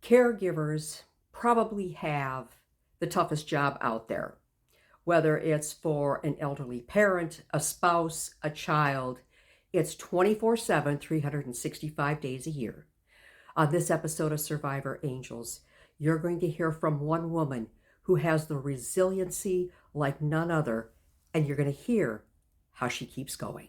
Caregivers probably have the toughest job out there, whether it's for an elderly parent, a spouse, a child. It's 24/7, 365 days a year. On this episode of Survivor Angels, you're going to hear from one woman who has the resiliency like none other, and you're going to hear how she keeps going.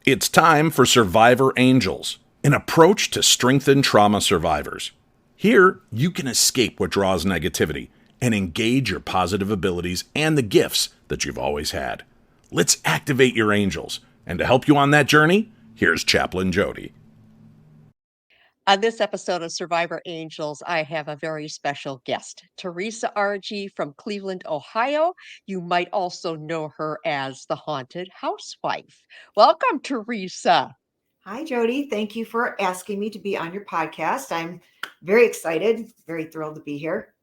It's time for Survivor Angels, an approach to strengthen trauma survivors. Here, you can escape what draws negativity and engage your positive abilities and the gifts that you've always had. Let's activate your angels. And to help you on that journey, here's Chaplain Jodi. On this episode of Survivor Angels, I have a very special guest, Theresa Argie from Cleveland, Ohio. You might also know her as the Haunted Housewife. Welcome, Theresa. Hi, Jodi. Thank you for asking me to be on your podcast. I'm very excited, very thrilled to be here.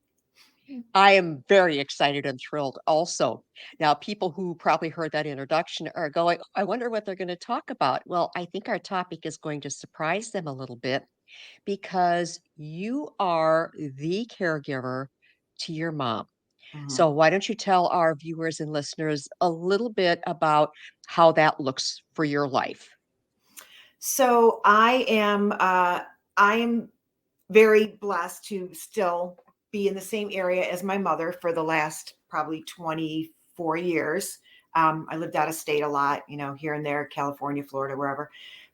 I am very excited and thrilled also. Now, people who probably heard that introduction are going, I wonder what they're going to talk about. Well, I think our topic is going to surprise them a little bit because you are the caregiver to your mom. Mhm. So, why don't you tell our viewers and listeners a little bit about how that looks for your life? So I am very blessed to still be in the same area as my mother for the last probably 24 years. I lived out of state a lot, here and there, California, Florida, wherever.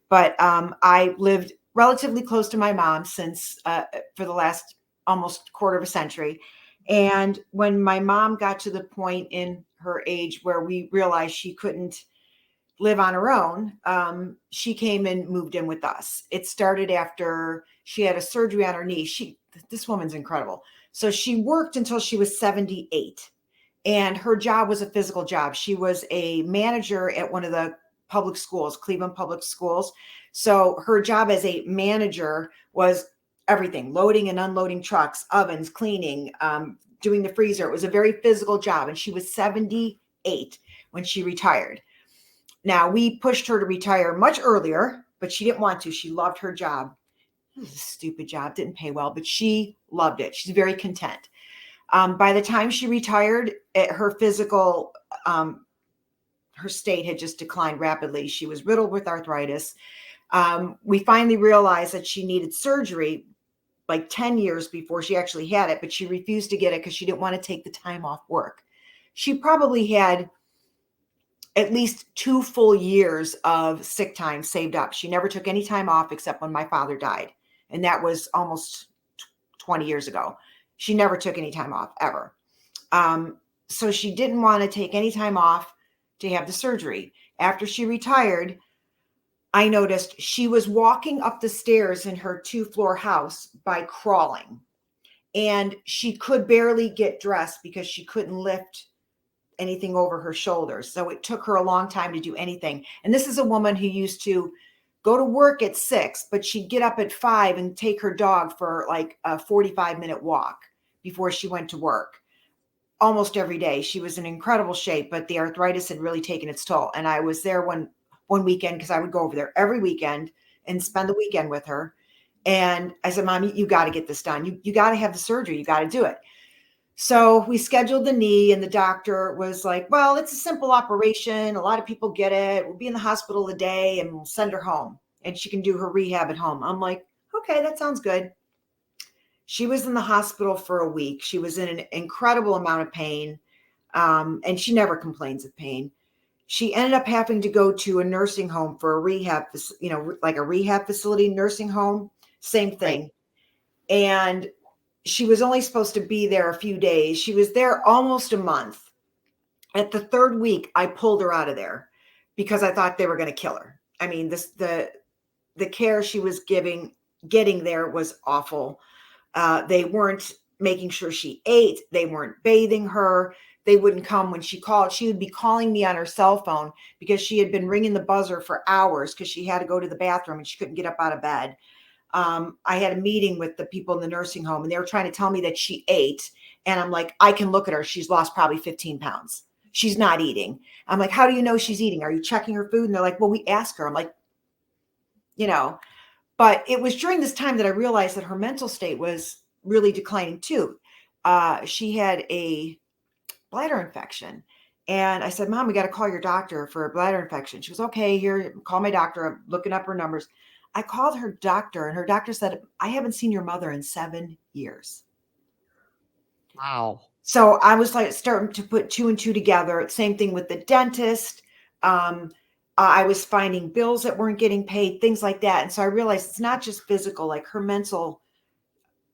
But I lived relatively close to my mom since for the last almost quarter of a century. And when my mom got to the point in her age where we realized she couldn't live on her own, she came and moved in with us. It started after she had a surgery on her knee. This woman's incredible. So she worked until she was 78, and her job was a physical job. She was a manager at one of the public schools, Cleveland Public Schools. So her job as a manager was everything: loading and unloading trucks, ovens, cleaning, doing the freezer. It was a very physical job, and she was 78 when she retired. Now, we pushed her to retire much earlier, but she didn't want to. She loved her job. It was a stupid job, didn't pay well, but she loved it. She's very content. By the time she retired, her physical, her state had just declined rapidly. She was riddled with arthritis. We finally realized that she needed surgery like 10 years before she actually had it, but she refused to get it because she didn't want to take the time off work. She probably had at least 2 full years of sick time saved up. She never took any time off except when my father died. And that was almost 20 years ago. She never took any time off ever. So she didn't want to take any time off to have the surgery. After she retired, I noticed she was walking up the stairs in her 2-floor house by crawling. And she could barely get dressed because she couldn't lift anything over her shoulders. So it took her a long time to do anything. And this is a woman who used to go to work at 6, but she'd get up at 5 and take her dog for like a 45-minute walk before she went to work. Almost every day. She was in incredible shape, but the arthritis had really taken its toll. And I was there one weekend, because I would go over there every weekend and spend the weekend with her. And I said, Mom, you got to get this done. You got to have the surgery. You got to do it. So we scheduled the knee, and the doctor was like, well, it's a simple operation. A lot of people get it. We'll be in the hospital a day and we'll send her home and she can do her rehab at home. I'm like, okay, that sounds good. She was in the hospital for a week. She was in an incredible amount of pain. And she never complains of pain. She ended up having to go to a nursing home for a rehab, like a rehab facility, nursing home, same thing. Right. And she was only supposed to be there a few days. She was there almost a month. At the 3rd week, I pulled her out of there because I thought they were going to kill her. I mean, the care she was getting there was awful. They weren't making sure she ate. They weren't bathing her. They wouldn't come when she called. She would be calling me on her cell phone because she had been ringing the buzzer for hours because she had to go to the bathroom and she couldn't get up out of bed. I had a meeting with the people in the nursing home, and they were trying to tell me that she ate. And I'm like, I can look at her. She's lost probably 15 pounds. She's not eating. I'm like, how do you know she's eating? Are you checking her food? And they're like, well, we ask her. I'm like, you know, but it was during this time that I realized that her mental state was really declining too. She had a bladder infection. And I said, Mom, we got to call your doctor for a bladder infection. She goes, okay, here, call my doctor. I'm looking up her numbers. I called her doctor, and her doctor said, I haven't seen your mother in 7 years. Wow. So I was like starting to put two and two together. Same thing with the dentist. I was finding bills that weren't getting paid, things like that. And so I realized it's not just physical, like her mental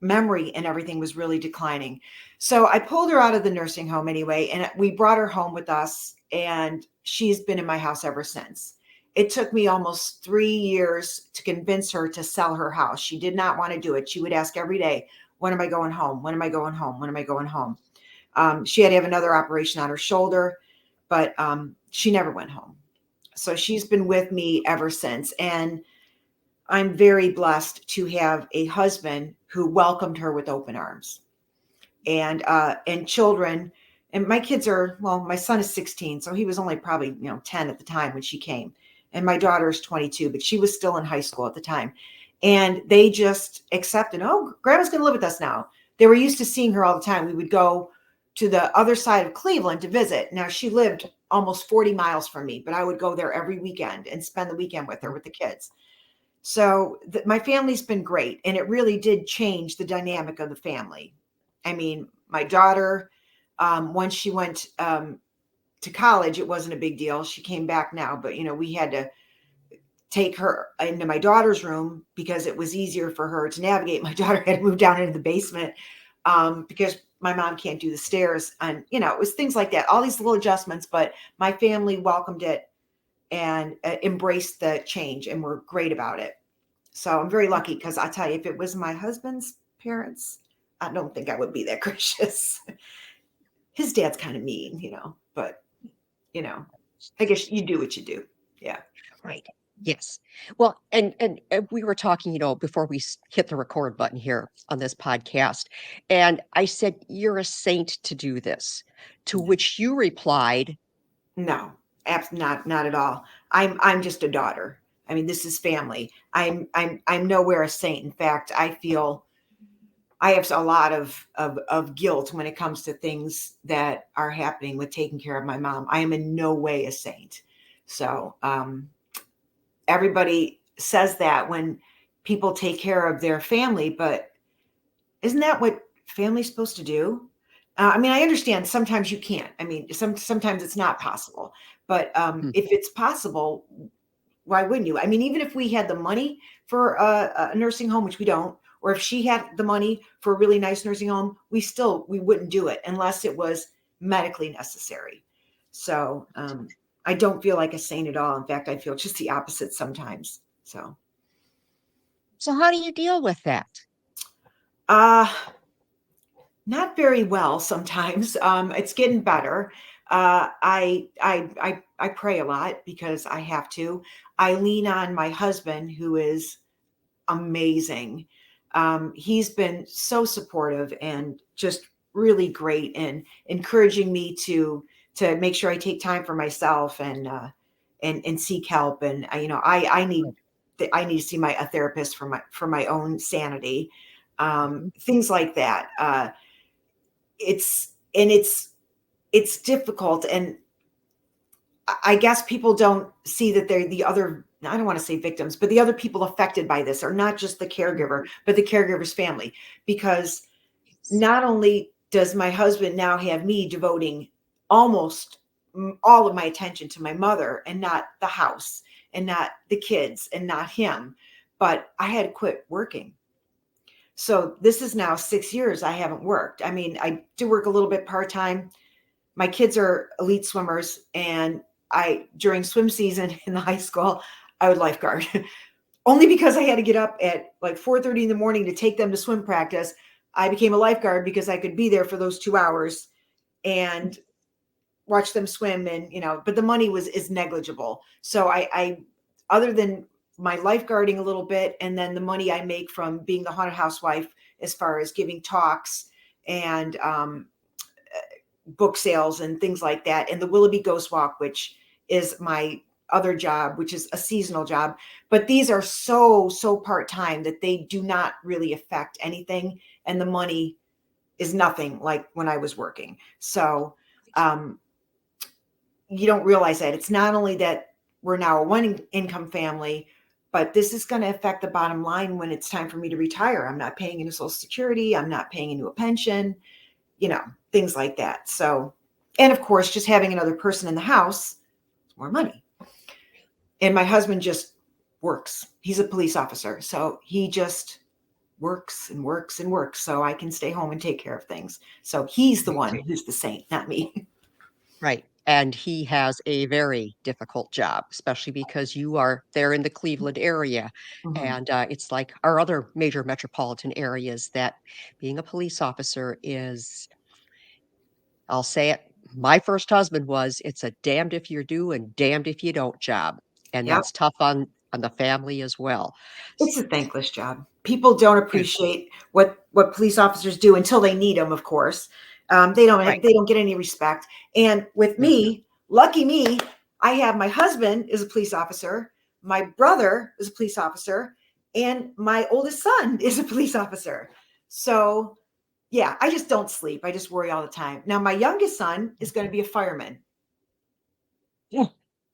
memory and everything was really declining. So I pulled her out of the nursing home anyway, and we brought her home with us, and she's been in my house ever since. It took me almost 3 years to convince her to sell her house. She did not want to do it. She would ask every day, when am I going home? When am I going home? When am I going home? She had to have another operation on her shoulder, but she never went home. So she's been with me ever since. And I'm very blessed to have a husband who welcomed her with open arms, and children. And my kids are, well, my son is 16, so he was only probably 10 at the time when she came, and my daughter is 22, but she was still in high school at the time. And they just accepted, oh, grandma's going to live with us now. They were used to seeing her all the time. We would go to the other side of Cleveland to visit. Now, she lived almost 40 miles from me, but I would go there every weekend and spend the weekend with her, with the kids. So my family's been great, and it really did change the dynamic of the family. I mean, my daughter, once she went to college, it wasn't a big deal. She came back now, but we had to take her into my daughter's room because it was easier for her to navigate. My daughter had to move down into the basement because my mom can't do the stairs, and it was things like that. All these little adjustments, but my family welcomed it and embraced the change, and were great about it. So I'm very lucky, because I tell you, if it was my husband's parents, I don't think I would be that gracious. His dad's kind of mean, but I guess you do what you do. Yeah. Right. Yes. Well, and we were talking, before we hit the record button here on this podcast, and I said, "You're a saint to do this." To which you replied, No, not at all. I'm just a daughter. I mean, this is family. I'm nowhere a saint. In fact, I feel I have a lot of guilt when it comes to things that are happening with taking care of my mom. I am in no way a saint. So everybody says that when people take care of their family, but isn't that what family's supposed to do? I mean, I understand sometimes you can't. I mean, sometimes it's not possible. But "Hmm, if it's possible, why wouldn't you? I mean, even if we had the money for a nursing home, which we don't, or if she had the money for a really nice nursing home, we wouldn't do it unless it was medically necessary. So I don't feel like a saint at all. In fact, I feel just the opposite sometimes. So so how do you deal with that?" uh not very well sometimes. It's getting better. I pray a lot because I have to. I lean on my husband, who is amazing. He's been so supportive and just really great, and encouraging me to make sure I take time for myself, and seek help. And I need to see a therapist for my own sanity. Mhm. Things like that. It's difficult, and I guess people don't see that they're the other, I don't want to say victims, but the other people affected by this are not just the caregiver, but the caregiver's family. Because Yes. not only does my husband now have me devoting almost all of my attention to my mother, and not the house, and not the kids, and not him, but I had to quit working. So this is now 6 years I haven't worked. I mean, I do work a little bit part-time. My kids are elite swimmers, and during swim season in the high school, I would lifeguard. Only because I had to get up at like 4:30 in the morning to take them to swim practice. I became a lifeguard because I could be there for those 2 hours and watch them swim. And but the money is negligible. So I other than my lifeguarding a little bit, and then the money I make from being the haunted housewife, as far as giving talks and book sales and things like that, and the Willoughby Ghost Walk, which is my other job, which is a seasonal job. But these are so part-time that they do not really affect anything, and the money is nothing like when I was working. So you don't realize that it's not only that we're now a one income family, but this is going to affect the bottom line when it's time for me to retire. I'm not paying into Social Security. I'm not paying into a pension, things like that. So, and of course, just having another person in the house is more money. And my husband just works. He's a police officer. So he just works and works and works so I can stay home and take care of things. So he's the one who's the saint, not me. Right. And he has a very difficult job, especially because you are there in the Cleveland area. Mhm. And it's like our other major metropolitan areas that being a police officer is, I'll say it, my first husband was, it's a damned if you do and damned if you don't job. And Yep. that's tough on the family as well. It's a thankless job. People don't appreciate what police officers do until they need them, of course. They Right. don't get any respect. And with No. me, lucky me, I have my husband is a police officer, my brother is a police officer, and my oldest son is a police officer. So yeah, I just don't sleep. I just worry all the time. Now my youngest son is going to be a fireman. Yeah.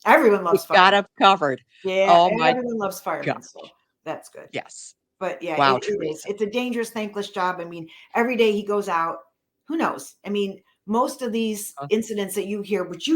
Everyone You loves got firemen. him covered. Yeah, Oh my everyone loves God. firemen, so that's good. Yes. But yeah, Wow, it is. Theresa. It's a dangerous, thankless job. I mean, every day he goes out, who knows? I mean, most of these Uh, incidents that you hear, which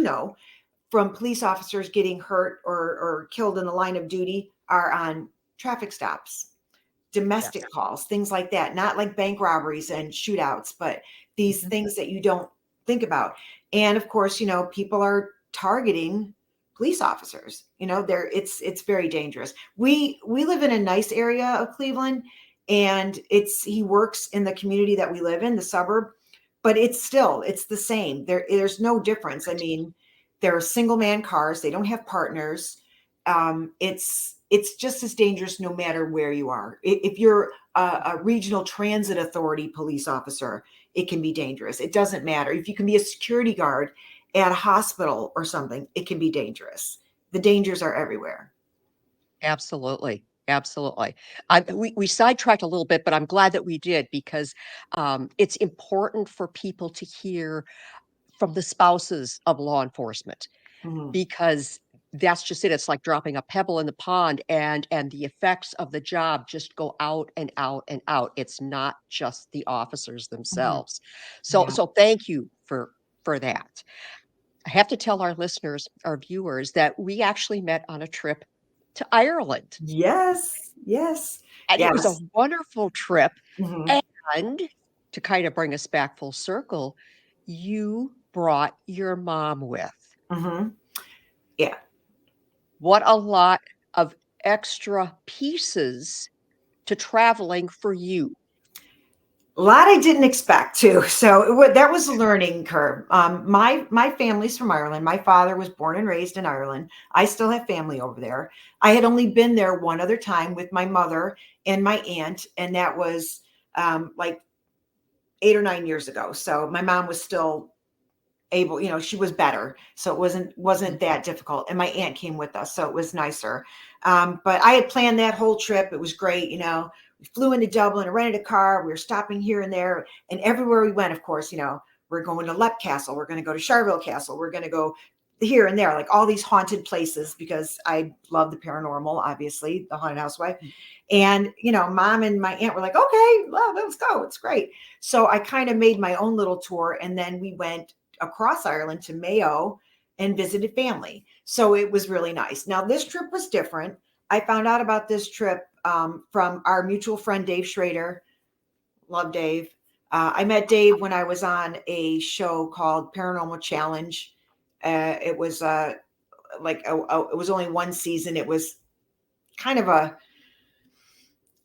from police officers getting hurt or killed in the line of duty are on traffic stops, yes. domestic calls, things like that. Not like bank robberies and shootouts, but these Mhm. things that you don't think about. And of course, people are targeting police officers. It's very dangerous. We live in a nice area of Cleveland, and he works in the community that we live in, the suburb, but it's the same. There's no difference. I mean, they're single man cars, they don't have partners. It's just as dangerous no matter where you are. If you're a regional transit authority police officer, it can be dangerous. It doesn't matter. If you can be a security guard at a hospital or something, it can be dangerous. The dangers are everywhere. Absolutely. Absolutely. We sidetracked a little bit, but I'm glad that we did because it's important for people to hear from the spouses of law enforcement Mhm. because that's just it. It's like dropping a pebble in the pond and the effects of the job just go out and out and out. It's not just the officers Mhm. themselves. So Yeah. so thank you for that. I have to tell our listeners, our viewers, that we actually met on a trip to Ireland. Yes. Yes. And it was a Yes. wonderful trip, Mhm. and to kind of bring us back full circle, you brought your mom with. Mhm. Yeah. What a lot of extra pieces to traveling for you. A lot I didn't expect too. So that was a learning curve. My family's from Ireland. My father was born and raised in Ireland. I still have family over there. I had only been there one other time with my mother and my aunt, and that was like 8 or 9 years ago. So my mom was still able, she was better, so it wasn't Mhm. that difficult, and my aunt came with us, so it was nicer. But I had planned that whole trip. It was great. We flew into Dublin and rented a car. We were stopping here and there, and everywhere we went, of course, we're going to Lep Castle, we're going to go to Charville Castle, we're going to go here and there, like all these haunted places, because I love the paranormal, obviously, the Haunted Housewife. And mom and my aunt were like, okay, well, let's go, it's great. So I kind of made my own little tour, and then we went across Ireland to Mayo and visited family. So it was really nice. Now, this trip was different. I found out about this trip from our mutual friend, Dave Schrader. Love Dave. I met Dave when I was on a show called Paranormal Challenge. It was it was only one season. It was kind of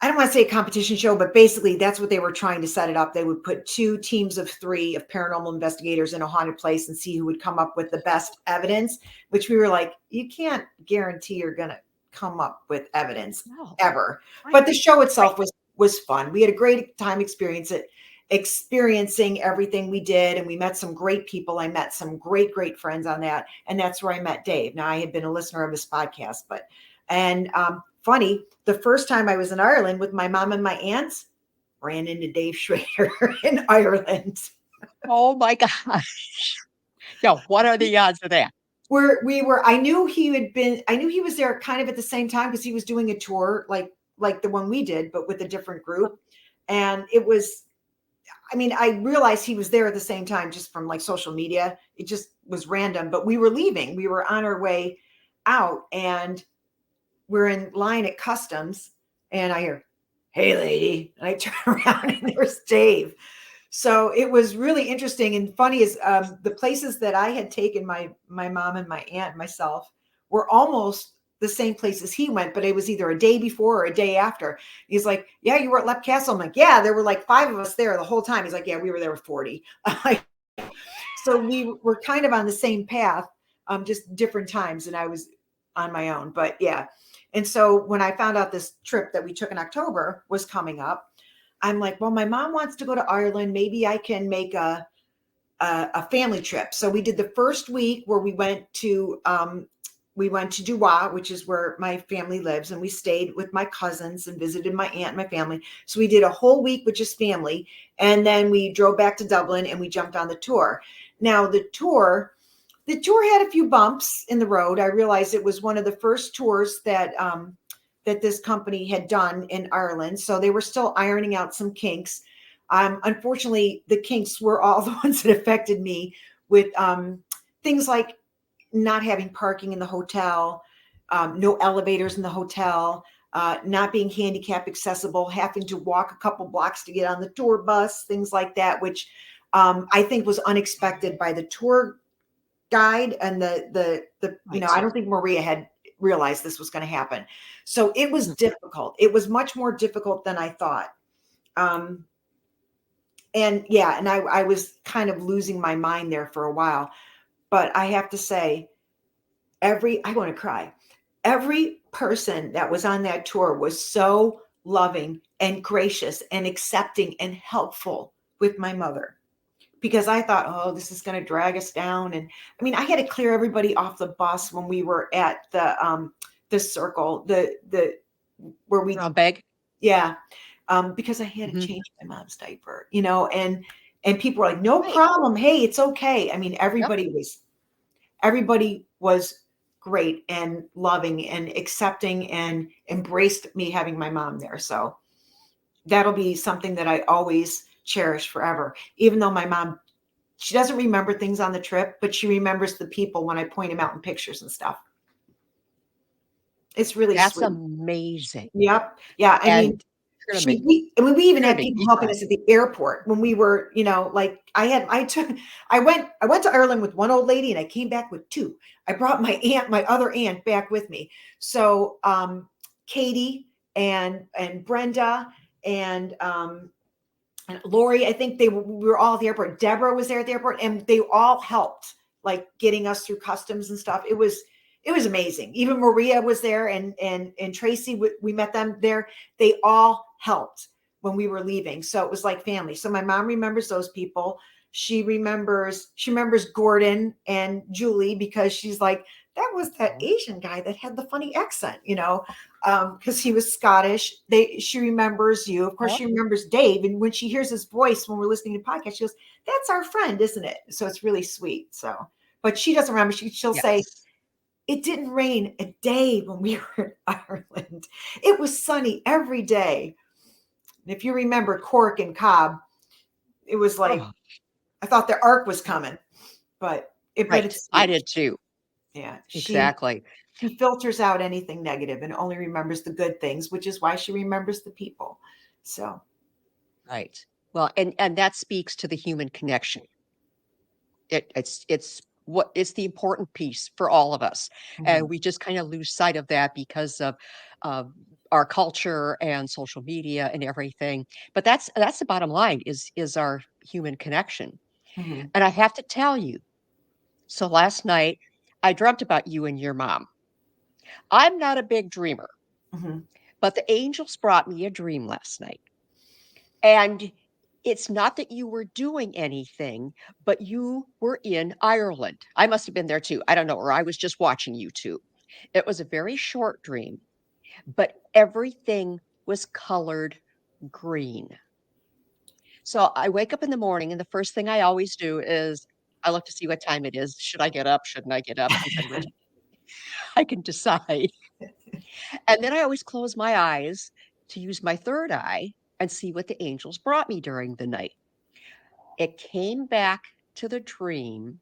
I don't want to say a competition show, but basically that's what they were trying to set it up. They would put two teams of three of paranormal investigators in a haunted place and see who would come up with the best evidence, which we were like, you can't guarantee you're going to come up with evidence No. ever. Right. But the show Right. itself was fun. We had a great time experiencing everything we did, and we met some great people. I met some great friends on that, and that's where I met Dave. Now, I had been a listener of his podcast, but funny, the first time I was in Ireland with my mom and my aunts, ran into Dave Schrader in Ireland. Oh my gosh. Yeah, what are the odds of that? I knew he was there kind of at the same time because he was doing a tour like the one we did, but with a different group. And I realized he was there at the same time just from like social media. It just was random, but we were leaving. We were on our way out, and we're in line at customs, and I hear, "Hey lady." And I turn around and there's Dave. So it was really interesting and funny is the places that I had taken my mom and my aunt and myself were almost the same places he went, but it was either a day before or a day after. He's like, "Yeah, you were at Lep Castle." I'm like, "Yeah, there were like 5 of us there the whole time." He's like, "Yeah, we were there with 40." So we were kind of on the same path, just different times, and I was on my own. But yeah. And so when I found out this trip that we took in October was coming up, I'm like, well, my mom wants to go to Ireland. Maybe I can make a family trip. So we did the first week where we went to Duwa, which is where my family lives, and we stayed with my cousins and visited my aunt and my family. So we did a whole week with just family, and then we drove back to Dublin and we jumped on the tour. Now the tour had a few bumps in the road. I realized it was one of the first tours that this company had done in Ireland. So they were still ironing out some kinks. Unfortunately, the kinks were all the ones that affected me with things like not having parking in the hotel, no elevators in the hotel, not being handicap accessible, having to walk a couple blocks to get on the tour bus, things like that, which I think was unexpected by the tour guide and I don't think Maria had realized this was going to happen. So it was difficult. It was much more difficult than I thought. And I was kind of losing my mind there for a while, but I have to say I want to cry. Every person that was on that tour was so loving and gracious and accepting and helpful with my mother. Because I thought, oh, this is going to drag us down. And I had to clear everybody off the bus when we were at the circle, where we, Brown bag. yeah. Because I had to change my mom's diaper, and people were like, no problem. Hey, it's okay. Everybody was great and loving and accepting and embraced me having my mom there. So that'll be something that I always cherish forever. Even though my mom, she doesn't remember things on the trip, but she remembers the people when I point them out in pictures and stuff. It's really That's sweet. amazing. Yep. Yeah. And We even had people helping us at the airport when we were, I went to Ireland with one old lady and I came back with 2. I brought my other aunt back with me. So, Katie and Brenda and Lori, I think we were all at the airport. Deborah was there at the airport, and they all helped, like getting us through customs and stuff. It was amazing. Even Maria was there, and Tracy. We met them there. They all helped when we were leaving, so it was like family. So my mom remembers those people. She remembers Gordon and Julie because she's like, that was that Asian guy that had the funny accent, because he was Scottish. She remembers you. Of course, she remembers Dave. And when she hears his voice when we're listening to podcasts, she goes, that's our friend, isn't it? So it's really sweet. So, but she doesn't remember. She'll say, it didn't rain a day when we were in Ireland. It was sunny every day. And if you remember Cork and Cobb, it was like, I thought the ark was coming, but I did too. Yeah, Exactly. She filters out anything negative and only remembers the good things, which is why she remembers the people. So, Right. Well, and that speaks to the human connection. It's the important piece for all of us, and we just kind of lose sight of that because of our culture and social media and everything. But that's the bottom line is our human connection. mhm. And I have to tell you, so last night I dreamt about you and your mom. I'm not a big dreamer, Hmm. but the angels brought me a dream last night. And it's not that you were doing anything, but you were in Ireland. I must have been there too. I don't know, or I was just watching you two. It was a very short dream, but everything was colored green. So I wake up in the morning, and the first thing I always do is I look to see what time it is. Should I get up? Shouldn't I get up? Depends on which I can decide. And then I always close my eyes to use my third eye and see what the angels brought me during the night. It came back to the dream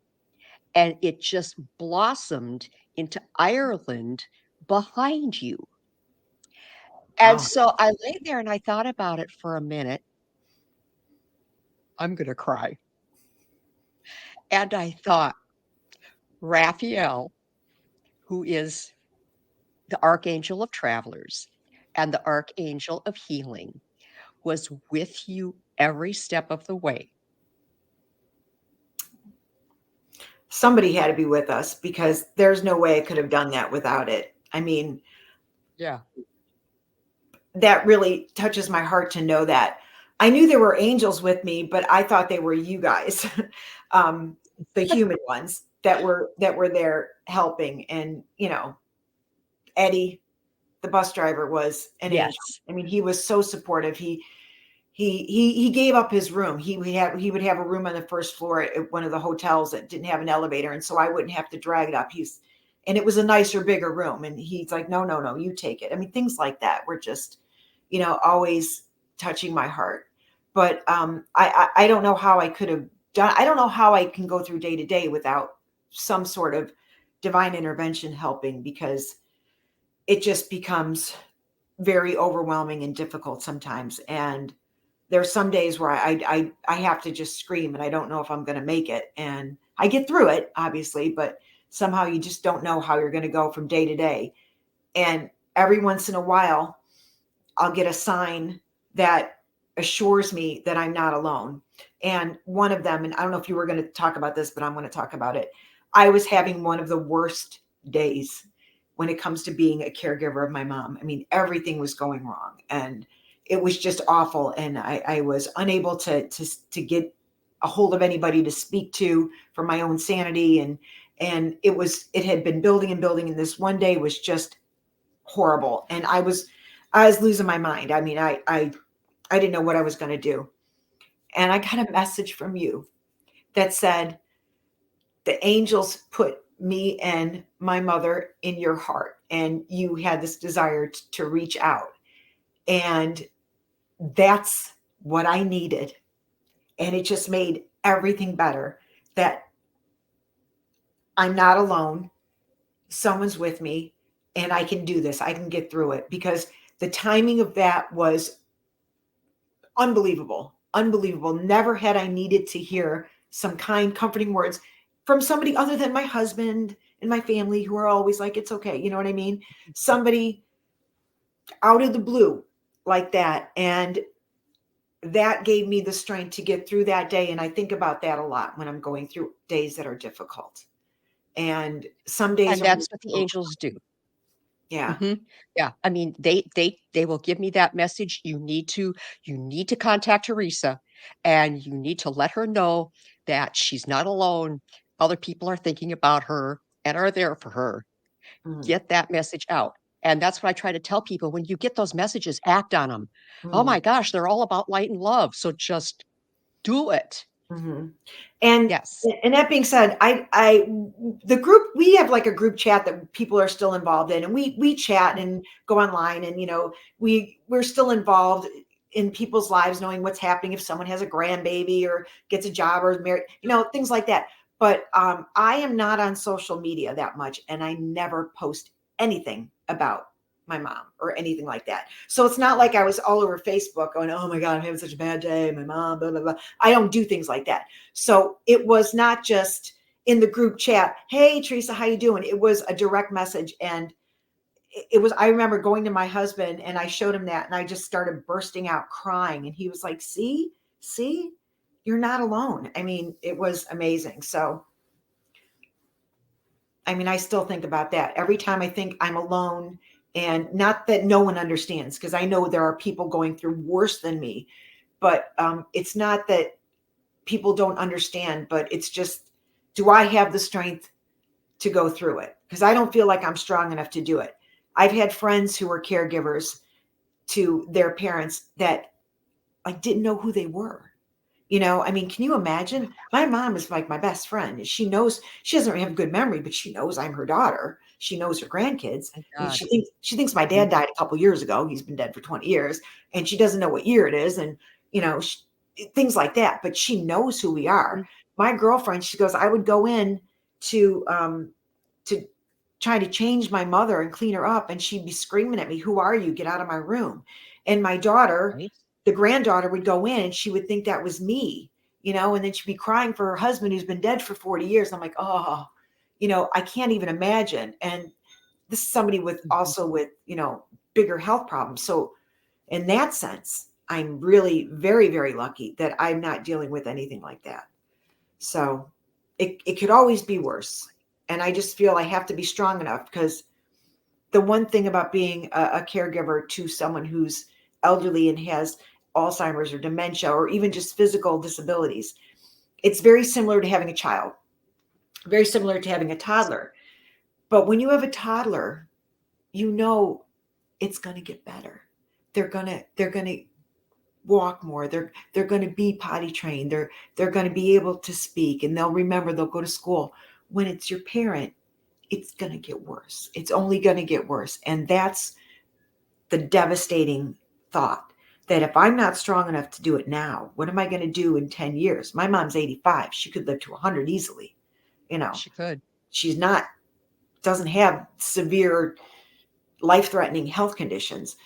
and it just blossomed into Ireland behind you. And Wow. so I lay there and I thought about it for a minute. I'm going to cry. And I thought, Raphael, who is the archangel of travelers and the archangel of healing, was with you every step of the way. Somebody had to be with us because there's no way I could have done that without it. I mean, Yeah. that really touches my heart to know that. I knew there were angels with me, but I thought they were you guys, um, the human ones that were there helping. And Eddie, the bus driver, was an angel. Yes. I mean, he was so supportive. He gave up his room. He would have a room on the first floor at one of the hotels that didn't have an elevator, and so I wouldn't have to drag it up. And it was a nicer, bigger room, and he's like, no, no, no, you take it. I mean, things like that were just, always touching my heart. But I don't know how I could have done. I don't know how I can go through day to day without some sort of divine intervention helping, because it just becomes very overwhelming and difficult sometimes. And there's some days where I have to just scream and I don't know if I'm going to make it. And I get through it, obviously, but somehow you just don't know how you're going to go from day to day. And every once in a while, I'll get a sign that assures me that I'm not alone. And one of them, and I don't know if you were going to talk about this, but I'm going to talk about it. I was having one of the worst days when it comes to being a caregiver of my mom. I mean, everything was going wrong and it was just awful. And I was unable to get a hold of anybody to speak to for my own sanity. And it had been building and building. And this one day was just horrible. And I was losing my mind. I mean, I didn't know what I was going to do. And I got a message from you that said, the angels put me and my mother in your heart, and you had this desire to reach out. And that's what I needed. And it just made everything better, that I'm not alone. Someone's with me and I can do this. I can get through it, because the timing of that was unbelievable. Unbelievable. Never had I needed to hear some kind, comforting words from somebody other than my husband and my family, who are always like, it's okay. You know what I mean? Somebody out of the blue like that. And that gave me the strength to get through that day. And I think about that a lot when I'm going through days that are difficult. And some days And are, that's what the angels do. yeah. Mhm. Yeah, I mean, they will give me that message. You need to contact Teresa, and you need to let her know that she's not alone. Other people are thinking about her and are there for her. Mhm, Get that message out. And that's what I try to tell people. When you get those messages, act on them. Oh mhm, my gosh, they're all about light and love. So just do it. mhm. And Yes. and that being said, the group, we have like a group chat that people are still involved in, and we chat and go online, and we're still involved in people's lives, knowing what's happening if someone has a grandbaby or gets a job or is married, things like that. But I am not on social media that much, and I never post anything about my mom or anything like that. So it's not like I was all over Facebook going, oh my God, I'm having such a bad day, my mom, blah, blah, blah. I don't do things like that. So it was not just in the group chat, hey Theresa, how you doing? It was a direct message. And it was, I remember going to my husband and I showed him that, and I just started bursting out crying. And he was like, see, you're not alone. I mean, it was amazing. So I mean, I still think about that every time I think I'm alone, and not that no one understands, because I know there are people going through worse than me, but it's not that people don't understand, but it's just, do I have the strength to go through it? Because I don't feel like I'm strong enough to do it. I've had friends who were caregivers to their parents that I didn't know who they were. I mean, can you imagine? My mom is like my best friend. She knows, she doesn't have good memory, but she knows I'm her daughter. She knows her grandkids. Thank And God. she thinks my Mhm. dad died a couple years ago. He's been dead for 20 years, and she doesn't know what year it is, and she, things like that. But she knows who we are. Mhm. My girlfriend, she goes, I would go in to try to change my mother and clean her up, and she'd be screaming at me, "Who are you? Get out of my room!" And my daughter, Right? the granddaughter, would go in and she would think that was me, and then she'd be crying for her husband who's been dead for 40 years. I'm like, oh, I can't even imagine. And this is somebody with Mhm. also with, bigger health problems. So in that sense, I'm really very, very lucky that I'm not dealing with anything like that. So it could always be worse. And I just feel I have to be strong enough, because the one thing about being a caregiver to someone who's elderly and has Alzheimer's or dementia or even just physical disabilities, it's very similar to having a child, very similar to having a toddler. But when you have a toddler, it's going to get better. They're going to walk more. They're going to be potty trained. They're going to be able to speak, and they'll remember, they'll go to school. When it's your parent, it's going to get worse. It's only going to get worse. And that's the devastating thought, that if I'm not strong enough to do it now, what am I going to do in 10 years? My mom's 85. She could live to 100 easily. You know, She could. she's not, doesn't have severe life threatening health conditions.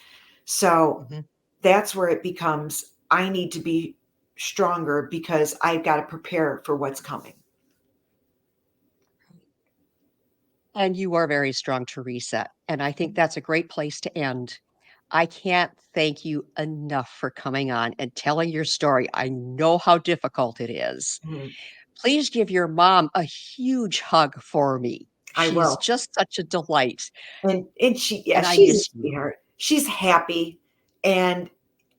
So Mhm. that's where it becomes, I need to be stronger because I've got to prepare for what's coming. And you are very strong, Teresa, and I think that's a great place to end. I can't thank you enough for coming on and telling your story. I know how difficult it is. Mhm. Please give your mom a huge hug for me. I She's will. just such a delight, And she, yeah, and I she's a miss you. sweetheart. She's happy. And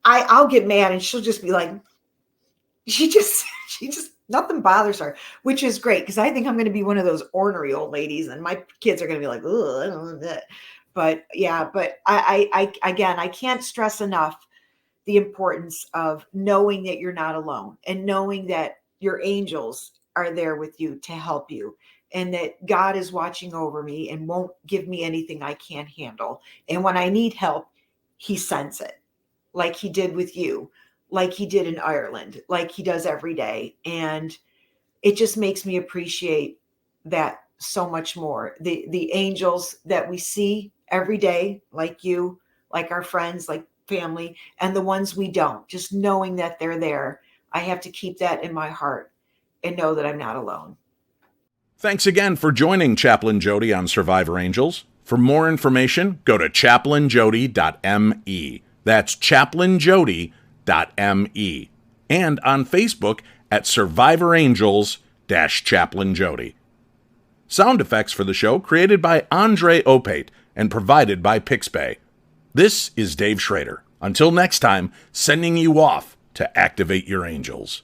I'll get mad and she'll just be like, she just she just nothing bothers her, which is great, because I think I'm going to be one of those ornery old ladies, and my kids are going to be like, oh, I don't know that. But yeah, but I again, I can't stress enough the importance of knowing that you're not alone, and knowing that your angels are there with you to help you, and that God is watching over me and won't give me anything I can't handle. And when I need help, he sends it, like he did with you, like he did in Ireland, like he does every day. And it just makes me appreciate that so much more. The angels that we see every day, like you, like our friends, like family, and the ones we don't, just knowing that they're there. I have to keep that in my heart and know that I'm not alone. Thanks again for joining Chaplain Jodi on Survivor Angels. For more information, go to chaplainjodi.me. That's chaplainjodi.me. And on Facebook at Survivor Angels-Chaplain Jodi. Sound effects for the show created by Andre Opate and provided by Pixbay. This is Dave Schrader. Until next time, sending you off to activate your angels.